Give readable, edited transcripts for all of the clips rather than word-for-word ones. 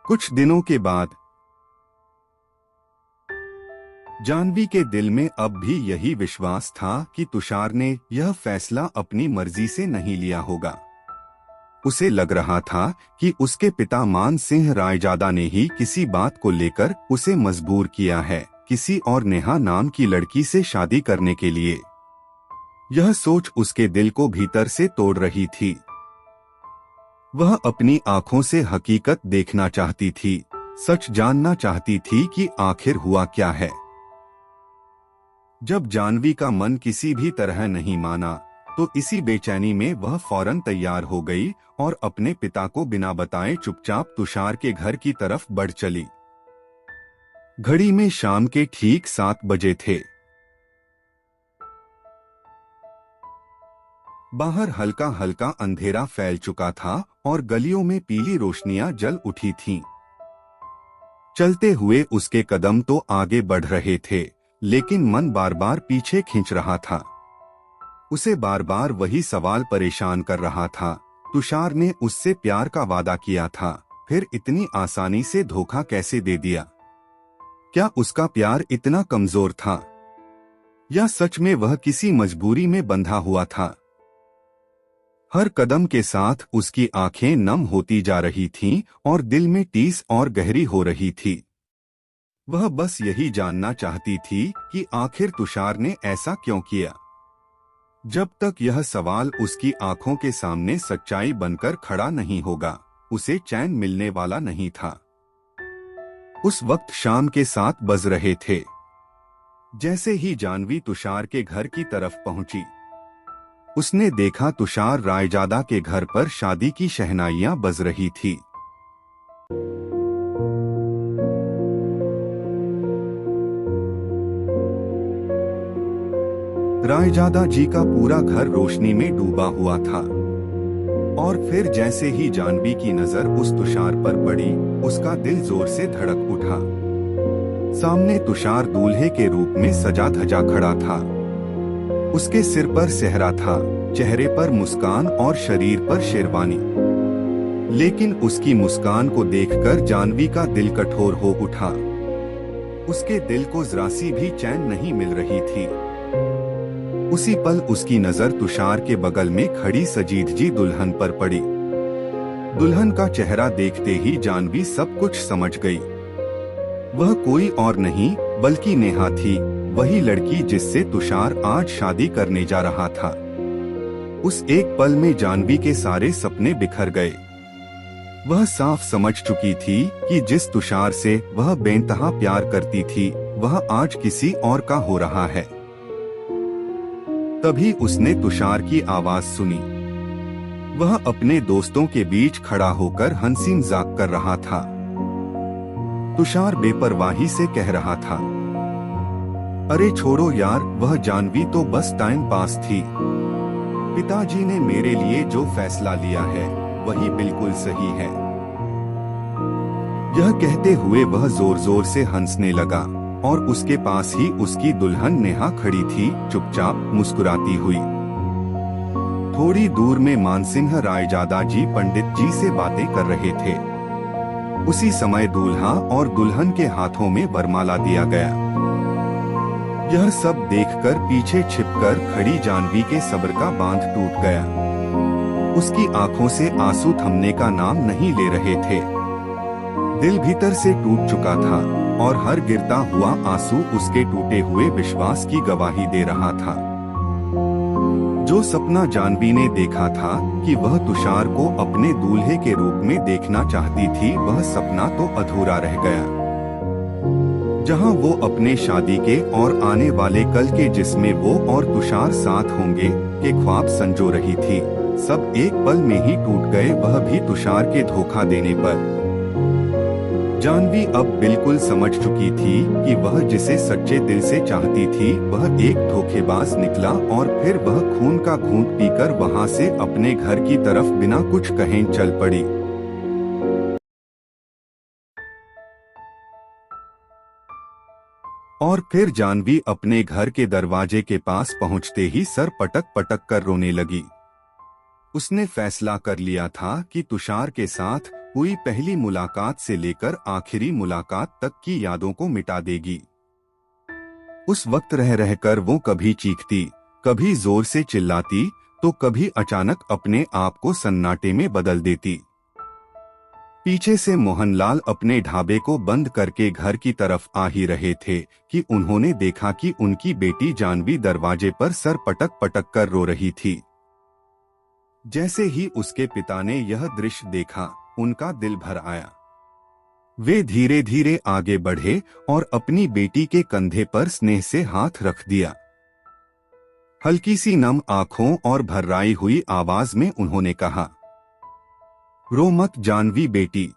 कुछ दिनों के बाद जानवी के दिल में अब भी यही विश्वास था कि तुषार ने यह फैसला अपनी मर्जी से नहीं लिया होगा। उसे लग रहा था कि उसके पिता मान सिंह रायजादा ने ही किसी बात को लेकर उसे मजबूर किया है, किसी और नेहा नाम की लड़की से शादी करने के लिए। यह सोच उसके दिल को भीतर से तोड़ रही थी। वह अपनी आंखों से हकीकत देखना चाहती थी, सच जानना चाहती थी कि आखिर हुआ क्या है। जब जानवी का मन किसी भी तरह नहीं माना, तो इसी बेचैनी में वह फौरन तैयार हो गई और अपने पिता को बिना बताए चुपचाप तुषार के घर की तरफ बढ़ चली। घड़ी में शाम के ठीक 7 बजे थे। बाहर हल्का हल्का अंधेरा फैल चुका था और गलियों में पीली रोशनियां जल उठी थीं। चलते हुए उसके कदम तो आगे बढ़ रहे थे, लेकिन मन बार बार पीछे खींच रहा था। उसे बार बार वही सवाल परेशान कर रहा था। तुषार ने उससे प्यार का वादा किया था, फिर इतनी आसानी से धोखा कैसे दे दिया? क्या उसका प्यार इतना कमजोर था, या सच में वह किसी मजबूरी में बंधा हुआ था? हर कदम के साथ उसकी आंखें नम होती जा रही थीं और दिल में टीस और गहरी हो रही थी। वह बस यही जानना चाहती थी कि आखिर तुषार ने ऐसा क्यों किया। जब तक यह सवाल उसकी आंखों के सामने सच्चाई बनकर खड़ा नहीं होगा, उसे चैन मिलने वाला नहीं था। उस वक्त शाम के 7 बज रहे थे। जैसे ही जानवी तुषार के घर की तरफ पहुंची, उसने देखा तुषार रायजादा के घर पर शादी की शहनाइयां बज रही थी। रायजादा जी का पूरा घर रोशनी में डूबा हुआ था। और फिर जैसे ही जानवी की नजर उस तुषार पर पड़ी, उसका दिल जोर से धड़क उठा। सामने तुषार दूल्हे के रूप में सजा धजा खड़ा था। उसके सिर पर सेहरा था, चेहरे पर मुस्कान और शरीर पर शेरवानी। लेकिन उसकी मुस्कान को देखकर जानवी का दिल कठोर हो उठा। उसके दिल को जरा सी भी चैन नहीं मिल रही थी। उसी पल उसकी नजर तुषार के बगल में खड़ी सजीद जी दुल्हन पर पड़ी। दुल्हन का चेहरा देखते ही जानवी सब कुछ समझ गई। वह कोई और नहीं बल्कि नेहा थी, वही लड़की जिससे तुषार आज शादी करने जा रहा था। उस एक पल में जानवी के सारे सपने बिखर गए। वह साफ समझ चुकी थी कि जिस तुषार से वह बेइंतहा प्यार करती थी, वह आज किसी और का हो रहा है। तभी उसने तुषार की आवाज सुनी। वह अपने दोस्तों के बीच खड़ा होकर हंसी मजाक कर रहा था। तुषार बेपरवाही से कह रहा था, अरे छोड़ो यार, वह जानवी तो बस टाइम पास थी। पिताजी ने मेरे लिए जो फैसला लिया है वही बिल्कुल सही है। यह कहते हुए वह जोर जोर से हंसने लगा और उसके पास ही उसकी दुल्हन नेहा खड़ी थी, चुपचाप मुस्कुराती हुई। थोड़ी दूर में मानसिंह रायजादा जी पंडित जी से बातें कर रहे थे। उसी समय दूल्हा और दुल्हन के हाथों में वरमाला दिया गया। यह सब देखकर पीछे छिपकर खड़ी जानवी के सब्र का बांध टूट गया। उसकी आंखों से आंसू थमने का नाम नहीं ले रहे थे। दिल भीतर से टूट चुका था और हर गिरता हुआ आंसू उसके टूटे हुए विश्वास की गवाही दे रहा था। जो सपना जानवी ने देखा था कि वह तुषार को अपने दूल्हे के रूप में देखना चाहती थी, वह सपना तो अधूरा रह गया। जहां वो अपने शादी के और आने वाले कल के, जिसमें वो और तुषार साथ होंगे, के ख्वाब संजो रही थी, सब एक पल में ही टूट गए, वह भी तुषार के धोखा देने पर। जानवी अब बिल्कुल समझ चुकी थी कि वह जिसे सच्चे दिल से चाहती थी, वह एक धोखेबाज निकला और फिर वह खून का घूंट पीकर वहां से अपने घर की तरफ बिना कुछ कहे चल पड़ी। और फिर जानवी अपने घर के दरवाजे के पास पहुंचते ही सर पटक पटक कर रोने लगी। उसने फैसला कर लिया था कि तुषार के साथ हुई पहली मुलाकात से लेकर आखिरी मुलाकात तक की यादों को मिटा देगी। उस वक्त रह रहकर वो कभी चीखती, कभी जोर से चिल्लाती, तो कभी अचानक अपने आप को सन्नाटे में बदल देती। पीछे से मोहनलाल अपने ढाबे को बंद करके घर की तरफ आ ही रहे थे कि उन्होंने देखा कि उनकी बेटी जानवी दरवाजे पर सर पटक पटक कर रो रही थी। जैसे ही उसके पिता ने यह दृश्य देखा, उनका दिल भर आया। वे धीरे धीरे आगे बढ़े और अपनी बेटी के कंधे पर स्नेह से हाथ रख दिया। हल्की सी नम आंखों और भर्राई हुई आवाज में उन्होंने कहा, रो मत जानवी बेटी,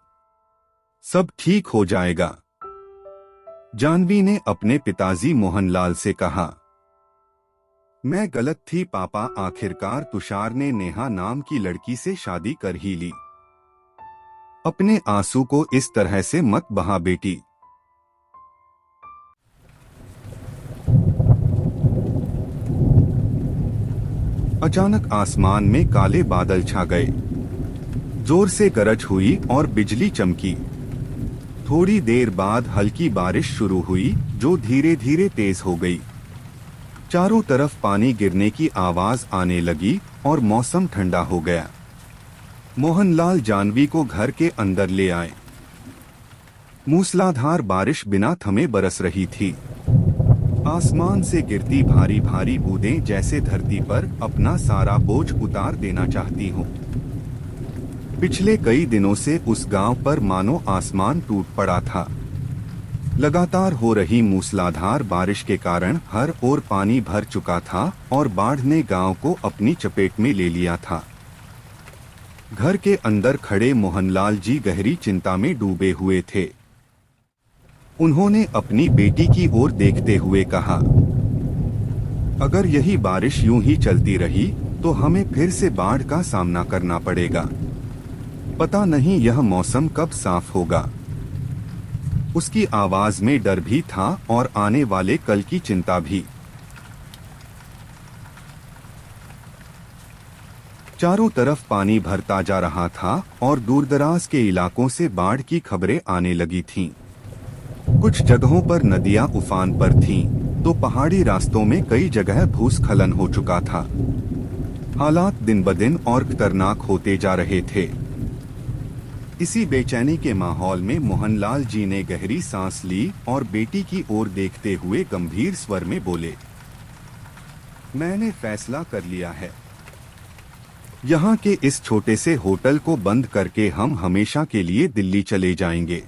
सब ठीक हो जाएगा। जानवी ने अपने पिताजी मोहनलाल से कहा, मैं गलत थी पापा, आखिरकार तुषार ने नेहा नाम की लड़की से शादी कर ही ली। अपने आंसू को इस तरह से मत बहा बेटी। अचानक आसमान में काले बादल छा गए। जोर से गरज हुई और बिजली चमकी। थोड़ी देर बाद हल्की बारिश शुरू हुई, जो धीरे धीरे तेज हो गई। चारों तरफ पानी गिरने की आवाज आने लगी और मौसम ठंडा हो गया। मोहनलाल जानवी को घर के अंदर ले आए। मूसलाधार बारिश बिना थमे बरस रही थी। आसमान से गिरती भारी भारी बूंदें जैसे धरती पर अपना सारा बोझ उतार देना चाहती हों। पिछले कई दिनों से उस गांव पर मानो आसमान टूट पड़ा था। लगातार हो रही मूसलाधार बारिश के कारण हर ओर पानी भर चुका था और बाढ़ ने गांव को अपनी चपेट में ले लिया था। घर के अंदर खड़े मोहनलाल जी गहरी चिंता में डूबे हुए थे। उन्होंने अपनी बेटी की ओर देखते हुए कहा, अगर यही बारिश यूं ही चलती रही तो हमें फिर से बाढ़ का सामना करना पड़ेगा। पता नहीं यह मौसम कब साफ होगा। उसकी आवाज में डर भी था और आने वाले कल की चिंता भी। चारों तरफ पानी भरता जा रहा था और दूरदराज के इलाकों से बाढ़ की खबरें आने लगी थीं। कुछ जगहों पर नदियां उफान पर थीं, तो पहाड़ी रास्तों में कई जगह भूस्खलन हो चुका था। हालात दिन ब दिन और खतरनाक होते जा रहे थे। इसी बेचैनी के माहौल में मोहनलाल जी ने गहरी सांस ली और बेटी की ओर देखते हुए गंभीर स्वर में बोले, मैंने फैसला कर लिया है। यहाँ के इस छोटे से होटल को बंद करके हम हमेशा के लिए दिल्ली चले जाएंगे।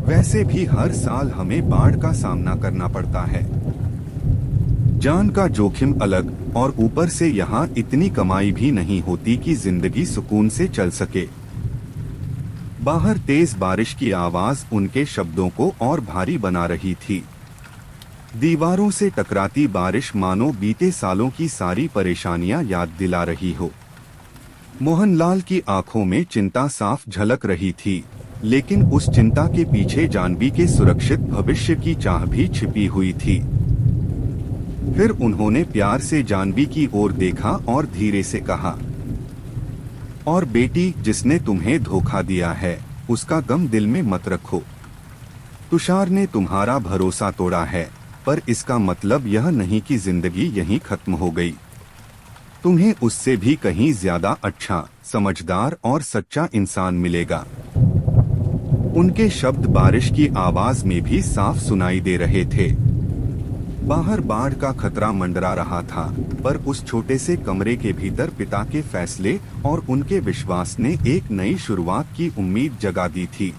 वैसे भी हर साल हमें बाढ़ का सामना करना पड़ता है। जान का जोखिम अलग और ऊपर से यहाँ इतनी कमाई भी नहीं होती कि जिंदगी सुकून से चल सके। बाहर तेज बारिश की आवाज उनके शब्दों को और भारी बना रही थी। दीवारों से टकराती बारिश मानो बीते सालों की सारी परेशानियां याद दिला रही हो। मोहनलाल की आंखों में चिंता साफ झलक रही थी, लेकिन उस चिंता के पीछे जानवी के सुरक्षित भविष्य की चाह भी छिपी हुई थी। फिर उन्होंने प्यार से जानवी की ओर देखा और धीरे से कहा, और बेटी, जिसने तुम्हें धोखा दिया है उसका गम दिल में मत रखो। तुषार ने तुम्हारा भरोसा तोड़ा है, पर इसका मतलब यह नहीं कि जिंदगी यहीं खत्म हो गई। तुम्हें उससे भी कहीं ज्यादा अच्छा, समझदार और सच्चा इंसान मिलेगा। उनके शब्द बारिश की आवाज में भी साफ सुनाई दे रहे थे। बाहर बाढ़ का खतरा मंडरा रहा था, पर उस छोटे से कमरे के भीतर पिता के फैसले और उनके विश्वास ने एक नई शुरुआत की उम्मीद जगा दी थी।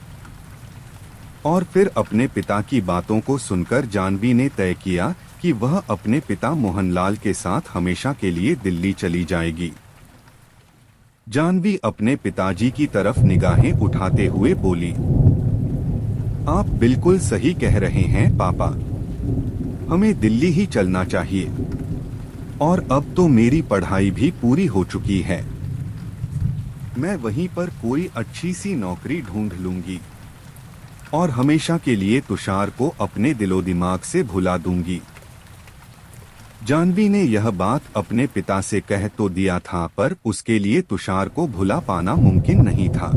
और फिर अपने पिता की बातों को सुनकर जानवी ने तय किया कि वह अपने पिता मोहनलाल के साथ हमेशा के लिए दिल्ली चली जाएगी। जानवी अपने पिताजी की तरफ निगाहें उठाते हुए बोली, आप बिल्कुल सही कह रहे हैं पापा, हमें दिल्ली ही चलना चाहिए। और अब तो मेरी पढ़ाई भी पूरी हो चुकी है। मैं वहीं पर कोई अच्छी सी नौकरी ढूंढ लूंगी और हमेशा के लिए तुषार को अपने दिलो दिमाग से भुला दूंगी। जानवी ने यह बात अपने पिता से कह तो दिया था, पर उसके लिए तुषार को भुला पाना मुमकिन नहीं था।